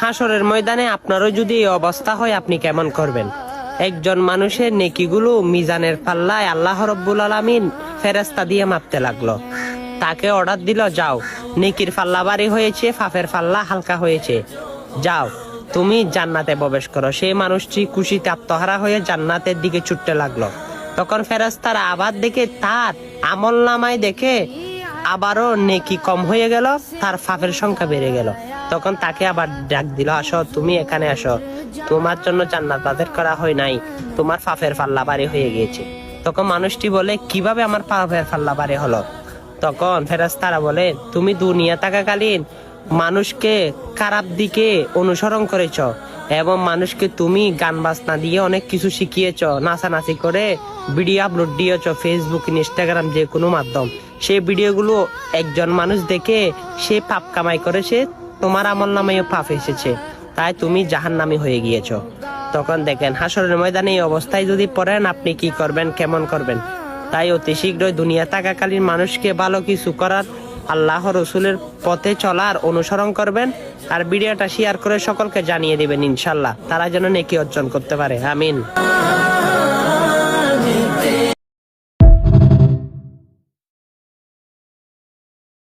হাসরের ময়দানে আপনারও যদি এই অবস্থা হয়, আপনি কেমন করবেন? একজন মানুষের নেকিগুলো মিজানের পাল্লায় আল্লাহ রব্বুল আলামিন ফেরেশতা দিয়ে মাপতে লাগলো। তাকে অর্ডার দিল, যাও, নেকির পাল্লা ভারী হয়েছে, পাপের পাল্লা হালকা হয়েছে, যাও তুমি জান্নাতে প্রবেশ করো। সেই মানুষটি খুশিতে আত্মহারা হয়ে জান্নাতের দিকে ছুটতে লাগলো। তখন ফেরেশতারা আবার দেখে তার আমল নামায় দেখে আবারও নেকি কম হয়ে গেল, তার পাপের সংখ্যা বেড়ে গেল। তখন তাকে আবার ডাক দিল, আসো, তুমি এখানে আসো, তোমার জন্য জান্নাত বাদের করা হয় নাই, তোমার পাপের পাল্লা ভারী হয়ে গিয়েছে। তখন মানুষটি বলে, কিভাবে আমার পাপের পাল্লা ভারী হলো? তখন ফেরেশতারা বলে, তুমি দুনিয়া থাকাকালীন মানুষকে খারাপ দিকে অনুসরণ করেছ এবং মানুষকে তুমি গান বাজনা দিয়ে অনেক কিছু শিখিয়েছ, নাচানাচি করে ভিডিও আপলোড দিয়েছ ফেসবুক, ইনস্টাগ্রাম, যে কোনো মাধ্যম। সেই ভিডিওগুলো একজন মানুষ দেখে সে পাপ কামাই করেছে, তোমার আমল নামেও পাপ এসেছে, তাই তুমি জাহান্নামী হয়ে গিয়েছ। তখন দেখেন হাসরের ময়দানে এই অবস্থায় যদি পড়েন, আপনি কি করবেন, কেমন করবেন? তাই অতি শীঘ্রই দুনিয়া থাকাকালীন মানুষকে ভালো কিছু করার, আল্লাহ রসুলের পথে চলার অনুসরণ করবেন, আর ভিডিওটা শেয়ার করে সকলকে জানিয়ে দিবেন, ইনশাল্লাহ তারা যেন নেকি অর্জন করতে পারে। আমিন।